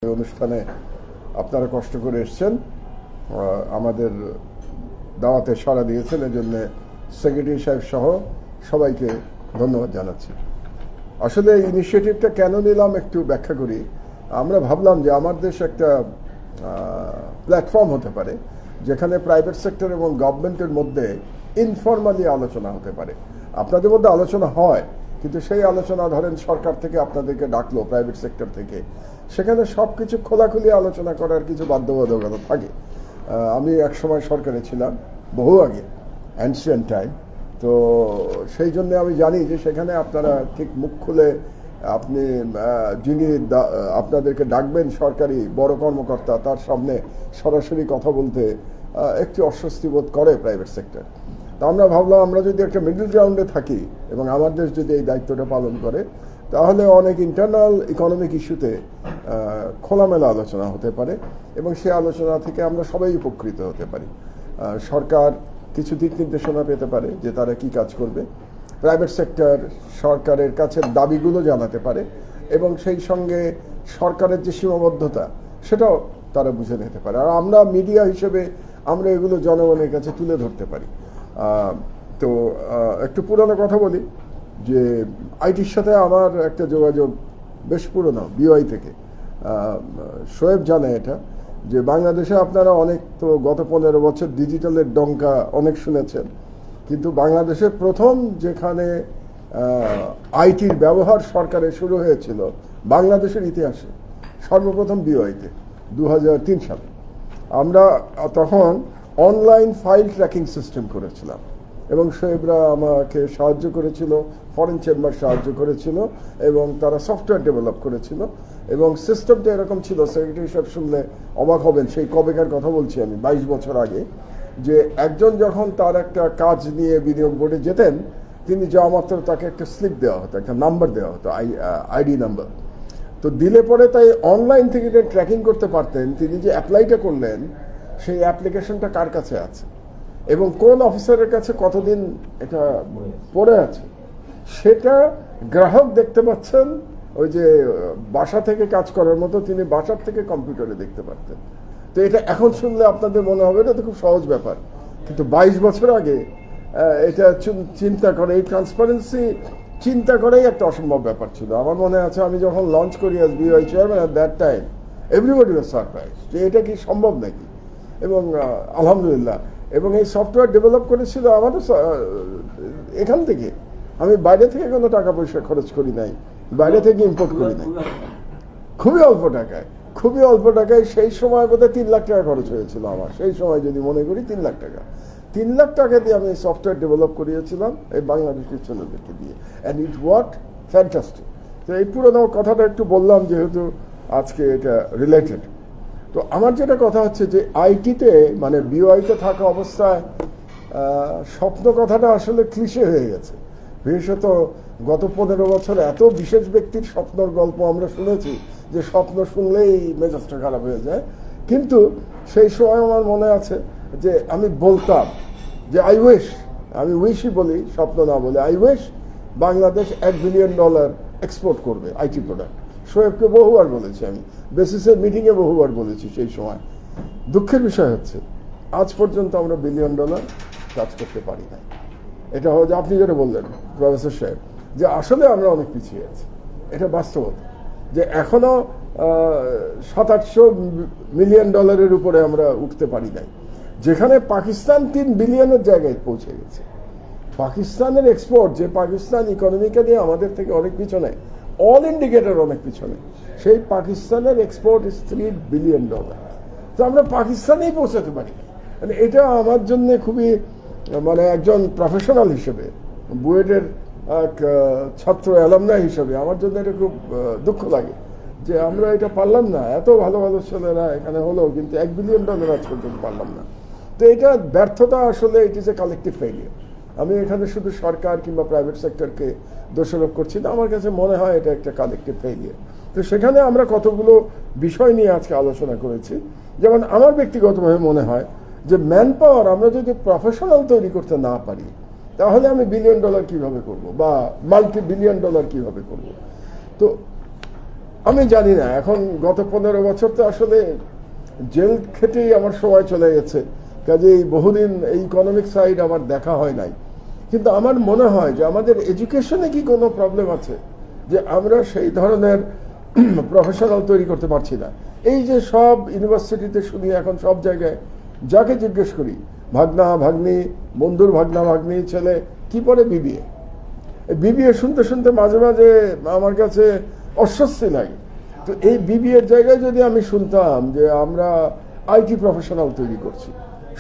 এই অনুষ্ঠানে আপনারা কষ্ট করে এসেছেন, আমাদের দাওয়াতে সাড়া দিয়েছেন, এজন্য সেক্রেটারি সাহেব সহ সবাইকে ধন্যবাদ জানাচ্ছি। আসলে এই ইনিশিয়েটিভটা কেন নিলাম একটু ব্যাখ্যা করি। আমরা ভাবলাম যে আমার দেশ একটা প্ল্যাটফর্ম হতে পারে যেখানে প্রাইভেট সেক্টর এবং গভর্নমেন্টের মধ্যে ইনফর্মালি আলোচনা হতে পারে। আপনাদের মধ্যে আলোচনা হয়, কিন্তু সেই আলোচনা ধরেন সরকার থেকে আপনাদেরকে ডাকলো, প্রাইভেট সেক্টর থেকে, সেখানে সব কিছু খোলাখুলি আলোচনা করার কিছু বাধ্যবাধকতা থাকে। আমি একসময় সরকারে ছিলাম, বহু আগে, অ্যানসিয়েন্ট টাইম। তো সেই জন্য আমি জানি যে সেখানে আপনারা ঠিক মুখ খুলে আপনি যিনি আপনাদেরকে ডাকবেন সরকারি বড় কর্মকর্তা, তার সামনে সরাসরি কথা বলতে একটু অস্বস্তি বোধ করে প্রাইভেট সেক্টর। তা আমরা ভাবলাম আমরা যদি একটা মিডল গ্রাউন্ডে থাকি এবং আমার দেশ যদি এই দায়িত্বটা পালন করে, তাহলে অনেক ইন্টারনাল ইকোনমিক ইস্যুতে খোলামেলা আলোচনা হতে পারে এবং সেই আলোচনা থেকে আমরা সবাই উপকৃত হতে পারি। সরকার কিছু দিক নির্দেশনা পেতে পারে যে তারা কি কাজ করবে, প্রাইভেট সেক্টর সরকারের কাছে দাবিগুলো জানাতে পারে এবং সেই সঙ্গে সরকারের যে সীমাবদ্ধতা সেটাও তারা বুঝে নিতে পারে। আর আমরা মিডিয়া হিসেবে আমরা এগুলো জনগণের কাছে তুলে ধরতে পারি। তো একটু পুরনো কথা বলি যে আইটির সাথে আমার একটা যোগাযোগ বেশ পুরনো, বিওআই থেকে। শোয়েব জানে এটা, যে বাংলাদেশে আপনারা অনেক, তো গত 15 বছর ডিজিটালের ডঙ্কা অনেক শুনেছেন, কিন্তু বাংলাদেশের প্রথম যেখানে আইটির ব্যবহার সরকারে শুরু হয়েছিল বাংলাদেশের ইতিহাসে সর্বপ্রথম বিওআইতে 2003 সালে। আমরা তখন অনলাইন ফাইল ট্র্যাকিং সিস্টেম করেছিলাম এবং শোয়েবরা আমাকে সাহায্য করেছিল, ফরেন চেম্বার সাহায্য করেছিল এবং তারা সফটওয়্যার ডেভেলপ করেছিল এবং সিস্টেমটা এরকম ছিল, সেক্রেটারি সাহেব শুনলে অবাক হবেন, সেই কবেকার কথা বলছি আমি, 22 বছর আগে, যে একজন যখন তার একটা কাজ নিয়ে বিনিয়োগ বোর্ডে যেতেন, তিনি যাওয়া মাত্র তাকে একটা স্লিপ দেওয়া হতো, একটা নাম্বার দেওয়া হতো, আইডি নাম্বার। তো দিলে পরে তাই অনলাইন থেকে এটা ট্র্যাকিং করতে পারতেন তিনি যে অ্যাপ্লাইটা করলেন সেই অ্যাপ্লিকেশনটা কার কাছে আছে এবং কোন অফিসারের কাছে কতদিন এটা পড়ে আছে সেটা গ্রাহক দেখতে পাচ্ছেন। ওই যে বাসা থেকে কাজ করার মতো তিনি বাসার থেকে কম্পিউটারে দেখতে পারতেন। তো এটা এখন শুনলে আপনাদের মনে হবে এটা তো খুব সহজ ব্যাপার, কিন্তু 22 বছর আগে এটা চিন্তা করে, এই ট্রান্সপারেন্সি চিন্তা করেই একটা অসম্ভব ব্যাপার ছিল। আমার মনে আছে আমি যখন লঞ্চ করি as BOI chairman, at that time everybody was surprise যে এটা কি সম্ভব নাকি। এবং আলহামদুলিল্লাহ, এবং এই সফটওয়্যার ডেভেলপ করেছিল আমাদের এখান থেকে, আমি বাইরে থেকে কোনো টাকা পয়সা খরচ করি নাই, বাইরে থেকে ইম্পোর্ট করি নাই, খুবই অল্প টাকায়, খুবই অল্প টাকায়। সেই সময় বোধহয় 3 লাখ টাকা খরচ হয়েছিল আমার, সেই সময় যদি মনে করি 3 লাখ টাকা, 3 লাখ টাকা দিয়ে আমি সফটওয়্যার ডেভেলপ করিয়েছিলাম এই বাংলাদেশের ছেলেদেরকে দিয়ে, অ্যান্ড ইট ওয়ার্কড ফ্যান্টাস্টিক। তো এই পুরোনো কথাটা একটু বললাম যেহেতু আজকে এটা রিলেটেড। তো আমার যেটা কথা হচ্ছে যে আইটিতে মানে বিওআইতে থাকা অবস্থায় স্বপ্ন কথাটা আসলে ক্লিশে হয়ে গেছে। বিশেষত গত 15 বছর এত বিশেষ ব্যক্তির স্বপ্নের গল্প আমরা শুনেছি যে স্বপ্ন শুনলেই মেজাজটা খারাপ হয়ে যায়। কিন্তু সেই সময় আমার মনে আছে যে আমি বলতাম যে আই উইশ, আমি উইশই বলি, স্বপ্ন না বলে, I wish Bangladesh $1 billion export করবে আইটি প্রোডাক্ট। শোয়েবকে বহুবার বলেছি, আমি বেসিসের মিটিংয়ে বহুবার বলেছি সেই সময়। দুঃখের বিষয় হচ্ছে আজ পর্যন্ত আমরা $1 বিলিয়ন কাজ করতে পারি না। এটা হচ্ছে আপনি যেটা বললেন প্রফেসর সাহেব, যে আসলে আমরা অনেক পিছিয়ে আছি, এটা বাস্তবতা, যে এখনো $700-800 মিলিয়ন উপরে আমরা উঠতে পারি নাই, যেখানে পাকিস্তান $3 বিলিয়নের জায়গায় পৌঁছে গেছে। পাকিস্তানের এক্সপোর্ট, যে পাকিস্তান ইকোনমিক্যালি আমাদের থেকে অনেক পিছনে, অল ইন্ডিকেটর অনেক পিছনে, সেই পাকিস্তানের এক্সপোর্ট ইজ $3 বিলিয়ন। তো আমরা পাকিস্তানেই পৌঁছাতে পারি, মানে এটা আমার জন্য খুবই, মানে একজন প্রফেশনাল হিসেবে, বুয়েটের ছাত্র অ্যালামনাই হিসেবে আমার জন্য এটা খুব দুঃখ লাগে যে আমরা এটা পারলাম না। এত ভালো ভালো ছেলেরা এখানে হলো, কিন্তু $1 বিলিয়ন আজ পর্যন্ত পারলাম না। তো এটা ব্যর্থতা, আসলে it is a collective failure. আমি এখানে শুধু সরকার কিংবা প্রাইভেট সেক্টরকে দোষারোপ করছি না, আমার কাছে মনে হয় এটা একটা কালেকটিভ ফেইলিয়ার। তো সেখানে আমরা কতগুলো বিষয় নিয়ে আজকে আলোচনা করেছি। যেমন আমার ব্যক্তিগতভাবে মনে হয় যে ম্যান পাওয়ার আমরা যদি প্রফেশনাল তৈরি করতে না পারি, তাহলে আমি $1 বিলিয়ন কিভাবে করব বা $multi-billion কিভাবে করব। তো আমি জানি না, এখন গত 15 বছর তো আসলে জেল খেটেই আমার সময় চলে গেছে, কাজেই বহুদিন এই ইকোনমিক সাইড আমার দেখা হয় নাই। কিন্তু আমার মনে হয় যে আমাদের এডুকেশনে কি কোনো প্রবলেম আছে যে আমরা সেই ধরনের প্রফেশনাল তৈরি করতে পারছি না। এই যে সব ইউনিভার্সিটিতে শুনি এখন, সব জায়গায় যাকে জিজ্ঞেস করি, ভাগনা ভাগ্নি, বন্ধুর ভাগনা ভাগ্নি ছেলে কি পড়ে, বিবিএ। বিবিএ শুনতে শুনতে মাঝে মাঝে আমার কাছে অস্বস্তি লাগে। তো এই বিবিএর জায়গায় যদি আমি শুনতাম যে আমরা আইটি প্রফেশনাল তৈরি করছি,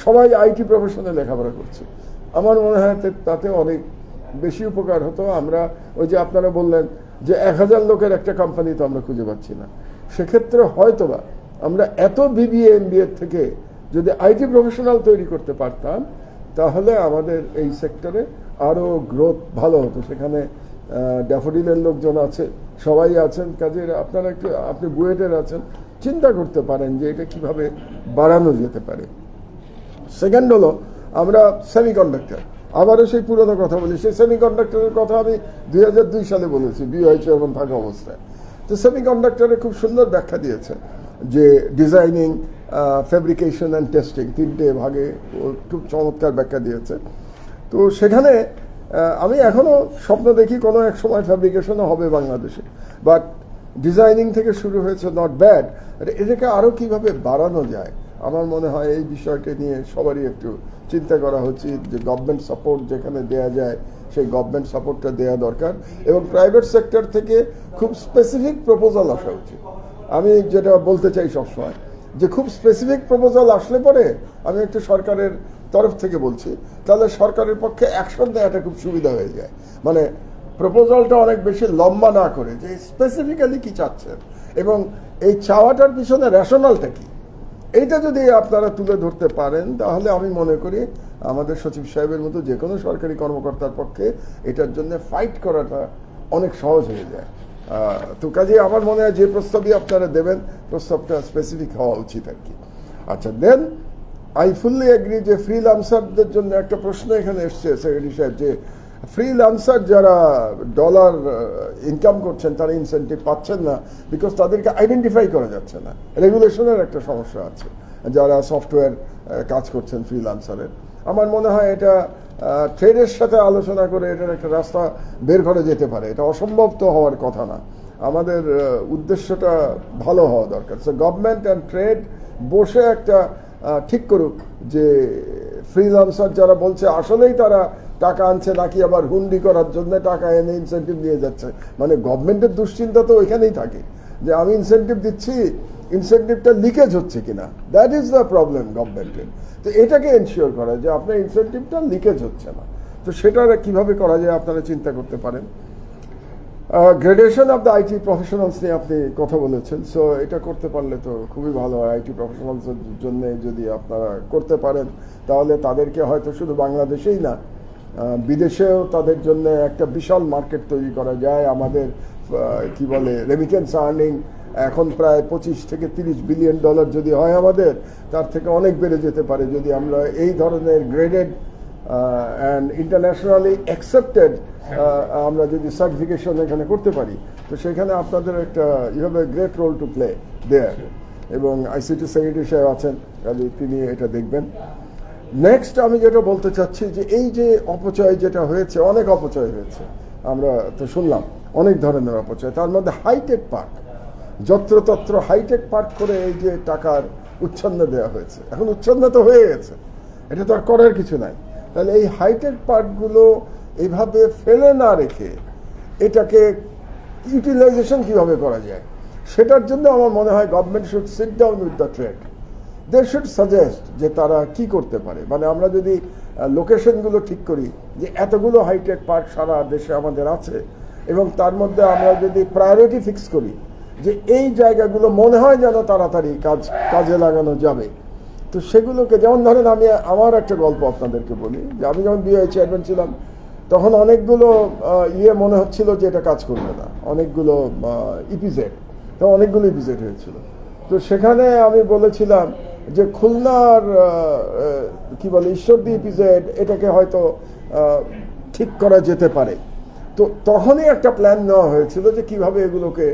সবাই আইটি প্রফেশনে লেখাপড়া করছে, আমার মনে হয় তাতে অনেক বেশি উপকার হতো। আমরা ওই যে আপনারা বললেন যে 1000 লোকের একটা কোম্পানি তো আমরা খুঁজে পাচ্ছি না, সেক্ষেত্রে হয়তোবা আমরা এত বিবিএ এমবিএ থেকে যদি আইটি প্রফেশনাল তৈরি করতে পারতাম, তাহলে আমাদের এই সেক্টরে আরও গ্রোথ ভালো হতো। সেখানে ড্যাফোডিলের লোকজন আছে, সবাই আছেন, কাজে আপনারা একটু, আপনি বুয়েটের আছেন, চিন্তা করতে পারেন যে এটা কিভাবে বাড়ানো যেতে পারে। সেকেন্ড হলো আমরা সেমিকন্ডাক্টর, আবারও সেই পুরনো কথা বলি, সেই সেমিকন্ডাক্টরের কথা আমি 2002 সালে বলেছি বিআই চেয়ারম্যান থাকা অবস্থায়। তো সেমিকন্ডাক্টরে খুব সুন্দর ব্যাখ্যা দিয়েছে যে ডিজাইনিং, ফেব্রিকেশন অ্যান্ড টেস্টিং, 3টে ভাগে খুব চমৎকার ব্যাখ্যা দিয়েছে। তো সেখানে আমি এখনও স্বপ্ন দেখি কোনো এক সময় ফ্যাব্রিকেশনও হবে বাংলাদেশে, বাট ডিজাইনিং থেকে শুরু হয়েছে, নট ব্যাড। এটাকে আরও কীভাবে বাড়ানো যায়, আমার মনে হয় এই বিষয়টা নিয়ে সবারই একটু চিন্তা করা উচিত, যে গভর্নমেন্ট সাপোর্ট যেখানে দেয়া যায় সেই গভর্নমেন্ট সাপোর্টটা দেওয়া দরকার, এবং প্রাইভেট সেক্টর থেকে খুব স্পেসিফিক প্রপোজাল আসা উচিত। আমি যেটা বলতে চাই সবসময়, যে খুব স্পেসিফিক প্রপোজাল আসলে পরে, আমি একটু সরকারের তরফ থেকে বলছি, তাহলে সরকারের পক্ষে অ্যাকশন দেওয়াটা খুব সুবিধা হয়ে যায়। মানে প্রপোজালটা অনেক বেশি লম্বা না করে, যে স্পেসিফিক্যালি কি চাচ্ছেন এবং এই চাওয়াটার পিছনে রেশনালটা কি, এইটা যদি আপনারা তুলে ধরতে পারেন, তাহলে আমি মনে করি আমাদের সচিব সাহেবের মতো যে কোনো সরকারি কর্মকর্তার পক্ষে এটার জন্য ফাইট করাটা অনেক সহজ হয়ে যায়। তো কাজে আমার মনে হয় যে প্রস্তাবই আপনারা দেবেন, প্রস্তাবটা স্পেসিফিক হওয়া উচিত আর কি। আচ্ছা, দেন আই ফুললি এগ্রি যে ফ্রিল্যান্সারদের জন্য একটা প্রশ্ন এখানে এসছে সেক্রেটারি সাহেব, যে ফ্রিল্যান্সার যারা ডলার ইনকাম করছেন তারা ইনসেন্টিভ পাচ্ছেন না, বিকজ তাদেরকে আইডেন্টিফাই করা যাচ্ছে না। রেগুলেশনের একটা সমস্যা আছে যারা সফটওয়্যার কাজ করছেন ফ্রিল্যান্সারের। আমার মনে হয় এটা ট্রেডের সাথে আলোচনা করে এটার একটা রাস্তা বের করা যেতে পারে। এটা অসম্ভব তো হওয়ার কথা না, আমাদের উদ্দেশ্যটা ভালো হওয়া দরকার। সো গভর্নমেন্ট অ্যান্ড ট্রেড বসে একটা ঠিক করুক যে ফ্রিল্যান্সার যারা বলছে আসলেই তারা টাকা আনছে নাকি আবার হুন্ডি করার জন্য টাকা এনে ইনসেন্টিভ নিয়ে যাচ্ছে। মানে গভর্নমেন্টের দুশ্চিন্তা তো ওইখানেই থাকে যে আমি ইনসেন্টিভ দিচ্ছি, ইনসেন্টিভটা লিকেজ হচ্ছে কিনা, দ্যাট ইজ দ্য প্রবলেম গভর্নমেন্টের। তো এটাকে এনশিওর করা যে আপনার ইনসেন্টিভটা লিকেজ হচ্ছে না, তো সেটা কিভাবে করা যায় আপনারা চিন্তা করতে পারেন। গ্রেডুয়েশন অফ দ্য আইটি প্রফেশনালস নিয়ে আপনি কথা বলেছেন, সো এটা করতে পারলে তো খুবই ভালো হয়। আইটি প্রফেশনালসের জন্য যদি আপনারা করতে পারেন, তাহলে তাদেরকে হয়তো শুধু বাংলাদেশেই না, বিদেশেও তাদের জন্য একটা বিশাল মার্কেট তৈরি করা যায়। আমাদের কি বলে রেমিটেন্স আর্নিং এখন প্রায় 25 থেকে 30 বিলিয়ন ডলার যদি হয় আমাদের, তার থেকে অনেক বেড়ে যেতে পারে যদি আমরা এই ধরনের গ্রেডেড অ্যান্ড ইন্টারন্যাশনালি অ্যাকসেপ্টেড আমরা যদি সার্টিফিকেশন এখানে করতে পারি। তো সেখানে আপনাদের একটা you have a great role to play there, এবং আইসিটি সেক্রেটারি সাহেব আছেন, কাজে তিনি এটা দেখবেন। নেক্সট আমি যেটা বলতে চাচ্ছি যে এই যে অপচয় যেটা হয়েছে, অনেক অপচয় হয়েছে, আমরা তো শুনলাম অনেক ধরনের অপচয়, তার মধ্যে হাইটেক পার্ক, যত্রতত্র হাইটেক পার্ক করে এই যে টাকার উচ্ছন্ন দেওয়া হয়েছে, এখন উচ্ছন্ন তো হয়ে গেছে, এটা তো আর করার কিছু নাই। তাহলে এই হাইটেক পার্কগুলো এইভাবে ফেলে না রেখে এটাকে ইউটিলাইজেশন কিভাবে করা যায়, সেটার জন্য আমার মনে হয় government should sit down with the trade, they should suggest যে তারা কি করতে পারে। মানে আমরা যদি লোকেশনগুলো ঠিক করি যে এতগুলো হাইটেক পার্ক সারা দেশে আমাদের আছে, এবং তার মধ্যে আমরা যদি প্রায়োরিটি ফিক্স করি যে এই জায়গাগুলো মনে হয় যেন তাড়াতাড়ি কাজে লাগানো যাবে, তো সেগুলোকে, যেমন ধরেন আমি আমার একটা গল্প আপনাদেরকে বলি, যে আমি যখন বিআই চেয়ারম্যান ছিলাম তখন অনেকগুলো মনে হচ্ছিল যে এটা কাজ করবে না, অনেকগুলো ইপিজেড, তো অনেকগুলো ইপিজেড হয়েছিল। তো সেখানে আমি বলেছিলাম যে খুলনার কি বলে ঈশ্বরদী ইপিজেড, এটাকে হয়তো ঠিক করা যেতে পারে। তো তখনই একটা প্ল্যান নেওয়া হয়েছিল যে কিভাবে এগুলোকে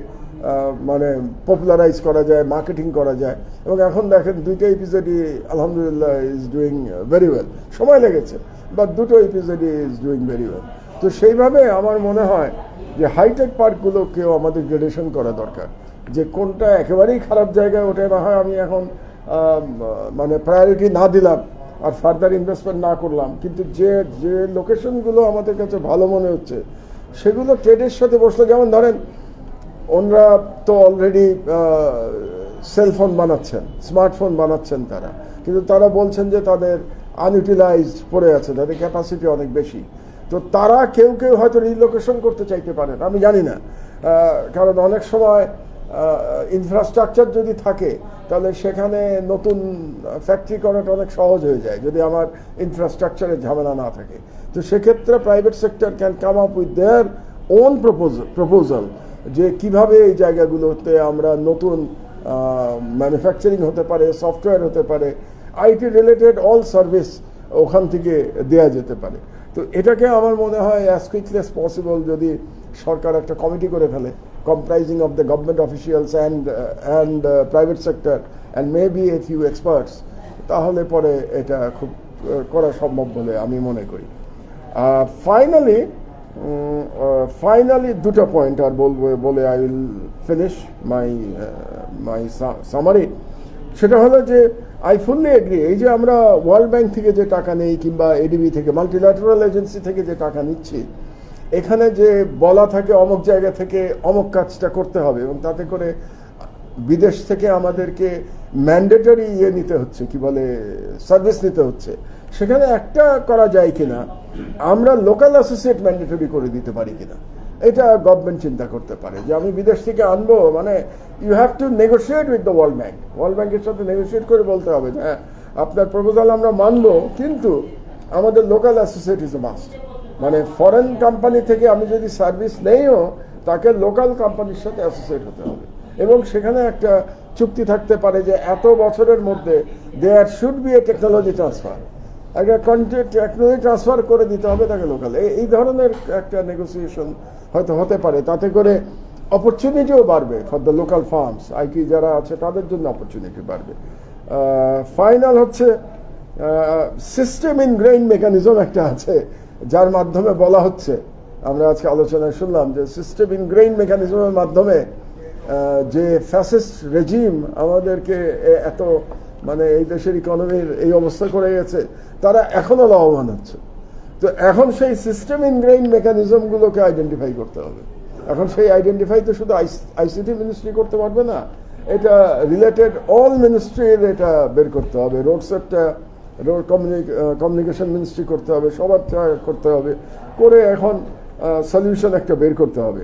মানে পপুলারাইজ করা যায়, মার্কেটিং করা যায়। এবং এখন দেখেন দুইটা এপিসোডই আলহামদুলিল্লাহ ইজ ডুইং ভেরি ওয়েল। সময় লেগেছে, বাট দুটো এপিসোডই ইজ ডুইং ভেরি ওয়েল। তো সেইভাবে আমার মনে হয় যে হাইটেক পার্কগুলোকেও আমাদের গ্রেডেশন করা দরকার, যে কোনটা একেবারেই খারাপ জায়গায় ওঠে না হয় আমি এখন মানে প্রায়োরিটি না দিলাম আর ফার্দার ইনভেস্টমেন্ট না করলাম, কিন্তু যে যে লোকেশনগুলো আমাদের কাছে ভালো মনে হচ্ছে সেগুলো ট্রেডের সাথে বসলে, যেমন ধরেন ওনারা তো অলরেডি সেলফোন বানাচ্ছেন, স্মার্টফোন বানাচ্ছেন তারা, কিন্তু তারা বলছেন যে তাদের আনইউটিলাইজড পড়ে আছে, তাদের ক্যাপাসিটি অনেক বেশি। তো তারা কেউ কেউ হয়তো রিলোকেশন করতে চাইতে পারেন, আমি জানি না, কারণ অনেক সময় ইনফ্রাস্ট্রাকচার যদি থাকে তাহলে সেখানে নতুন ফ্যাক্টরি করাটা অনেক সহজ হয়ে যায় যদি আমার ইনফ্রাস্ট্রাকচারের ঝামেলা না থাকে। তো সেক্ষেত্রে private sector can come up with their own proposal যে কিভাবে এই জায়গাগুলোতে আমরা নতুন ম্যানুফ্যাকচারিং হতে পারে, সফটওয়্যার হতে পারে, আইটি রিলেটেড অল সার্ভিস ওখান থেকে দেয়া যেতে পারে। তো এটাকে আমার মনে হয় অ্যাজ কুইকলি অ্যাজ পসিবল যদি সরকার একটা কমিটি করে ফেলে comprising of the government officials and private sector and maybe a few experts, তাহলে পরে এটা খুব করা সম্ভব বলে আমি মনে করি। ফাইনালি দুটো পয়েন্ট আর বলবো বলে I will finish my summary. সেটা হলো যে আই ফুললি এগ্রি, এই যে আমরা ওয়ার্ল্ড ব্যাংক থেকে যে টাকা নেই কিংবা এডিবি থেকে, মাল্টিল্যাটারাল এজেন্সি থেকে যে টাকা নিচ্ছি, এখানে যে বলা থাকে অমুক জায়গা থেকে অমুক কাজটা করতে হবে এবং তাতে করে বিদেশ থেকে আমাদেরকে ম্যান্ডেটরি নিতে হচ্ছে, কি বলে সার্ভিস নিতে হচ্ছে, সেখানে একটা করা যায় কিনা আমরা লোকাল অ্যাসোসিয়েট ম্যান্ডেটরি করে দিতে পারি কিনা, এটা গভর্নমেন্ট চিন্তা করতে পারে। যে আমি বিদেশ থেকে আনবো, মানে you have to negotiate with the world bank, world ব্যাংকের সাথে নেগোশিয়েট করে বলতে হবে যে হ্যাঁ আপনার প্রপোজাল আমরা মানবো, কিন্তু আমাদের local associate is a must. মানে ফরেন কোম্পানি থেকে আমি যদি সার্ভিস নেইও, তাকে লোকাল কোম্পানির সাথে অ্যাসোসিয়েট হতে হবে এবং সেখানে একটা চুক্তি থাকতে পারে যে এত বছরের মধ্যে there should be a technology transfer, একটা টেকনোলজি ট্রান্সফার করে দিতে হবে তাকে লোকাল। এই ধরনের একটা নেগোসিয়েশন হয়তো হতে পারে, তাতে করে অপরচুনিটিও বাড়বে for the local firms, IT যারা আছে তাদের জন্য অপরচুনিটি বাড়বে। ফাইনাল হচ্ছে সিস্টেম ইনগ্রেইন মেকানিজম একটা আছে, যার মাধ্যমে বলা হচ্ছে, আমরা আজকে আলোচনায় শুনলাম যে সিস্টেম ইনগ্রেইন মেকানিজমের মাধ্যমে যে ফ্যাসিস্ট রেজিম আমাদেরকে এত মানে এই দেশের ইকোনমির এই অবস্থা করে গেছে, তারা এখনো লাভবান হচ্ছে। তো এখন সেই সিস্টেম ইনগ্রেইন মেকানিজমগুলোকে আইডেন্টিফাই করতে হবে। এখন সেই আইডেন্টিফাই তো শুধু আইসিটি মিনিস্ট্রি করতে পারবে না, এটা রিলেটেড অল মিনিস্ট্রির এটা বের করতে হবে। রোড কমিউনিকেশন মিনিস্ট্রি করতে হবে, সবার করতে হবে, করে এখন সলিউশন একটা বের করতে হবে।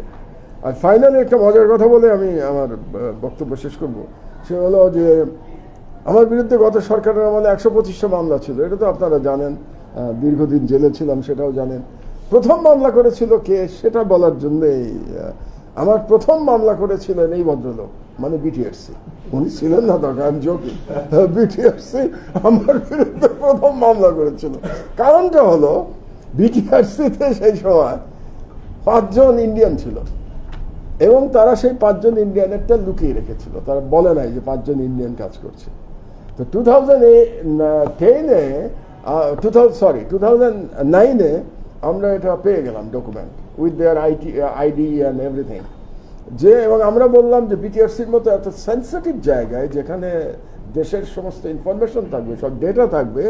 আর ফাইনালি একটা মজার কথা বলে আমি আমার বক্তব্য শেষ করব, সে হলো যে আমার বিরুদ্ধে গত সরকারের আমলে 125টা মামলা ছিল, এটা তো আপনারা জানেন, দীর্ঘদিন জেলে ছিলাম সেটাও জানেন। প্রথম মামলা করেছিল কে সেটা বলার জন্যই, আমার প্রথম মামলা করেছিলেন এই ভদ্রলোক, মানে বিটিআরসি, উনি ছিলেন না তখন, আমি জোকি, বিটিআরসি আমার বিরুদ্ধে প্রথম মামলা করেছিল। কারণটা হলো বিটিআরসিতে সেই সময় 5 জন ইন্ডিয়ান ছিল এবং তারা সেই 5 জন ইন্ডিয়ানেরটা লুকিয়ে রেখেছিল, তারা বলে নাই যে 5 জন ইন্ডিয়ান কাজ করছে। তো 2009-এ আমরা এটা পেয়ে গেলাম document with their ID and everything, যে এবং আমরা বললাম যে বিটিআরসির মতো এত সেন্সিটিভ জায়গায় যেখানে দেশের সমস্ত ইনফরমেশন থাকবে, সব ডেটা থাকবে,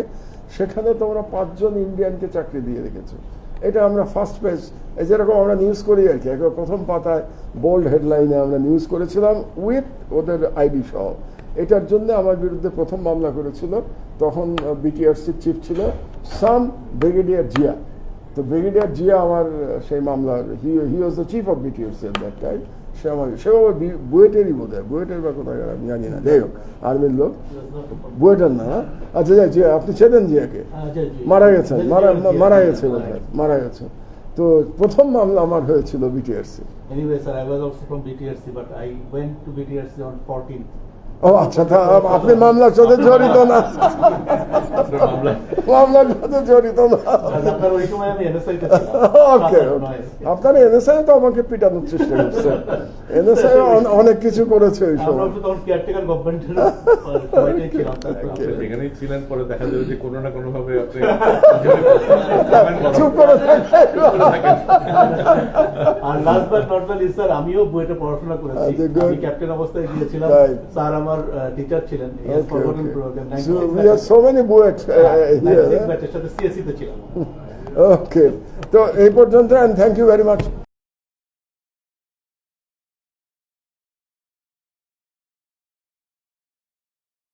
সেখানে তোমরা 5 জন ইন্ডিয়ানকে চাকরি দিয়ে রেখেছো। এটা আমরা ফার্স্ট পেজ, যেরকম আমরা নিউজ করি আর কি, একবার প্রথম পাতায় বোল্ড হেডলাইনে আমরা নিউজ করেছিলাম উইথ ওদের আইডি সহ। এটার জন্য আমার বিরুদ্ধে প্রথম মামলা করেছিল, তখন বিটিআরসির চিফ ছিল সাম ব্রিগেডিয়ার জিয়া। তো ব্রিগেডিয়ার জিয়া আমার সেই মামলার he was the chief of BTRC at that time. সে আবার বুয়েটেরই বোধ হয়, বুয়েটের বা কোথায় আমি জানি না, যাই হোক আর্মির লোক, বুয়েটের না। আচ্ছা যাই, জিয়া আপনি চেনেন জিয়াকে? মারা গেছেন, মারা গেছে। তো প্রথম মামলা আমার হয়েছিল BTRC. Anyway, sir, I was also from BTRC, but I went to BTRC on 14th ও আচ্ছা, তা আপনি মামলার সাথে জড়িত না? মামলার সাথে জড়িত না। আপনার ওই সময় আমি NSI তে ছিলাম। ওকে, আপনার এনএসআই তো আমাকে পিটানোর চেষ্টা করছে। এনএসআই অনেক কিছু করেছে ওই আমরা সময়। তো তখন কেয়ারটেকার গভর্নমেন্টের সময়টাই ছিলাম। সেখানেই ছিলেন, পরে দেখা যাবে যে কোনো না কোনো ভাবে আপনি চুপ করে থাকেন। আর last but not the least sir, আমিও বইটা পড়াশোনা করেছি। আচ্ছা, good. আমি ক্যাপ্টেন অবস্থায় গিয়েছিলাম। Right. স্যার আমার টিচার ছিলেন। Okay, okay. So we have so many books here. ব্যাচের সাথে CSE তে ছিলাম। ওকে, তো এই পর্যন্ত, and thank you very much.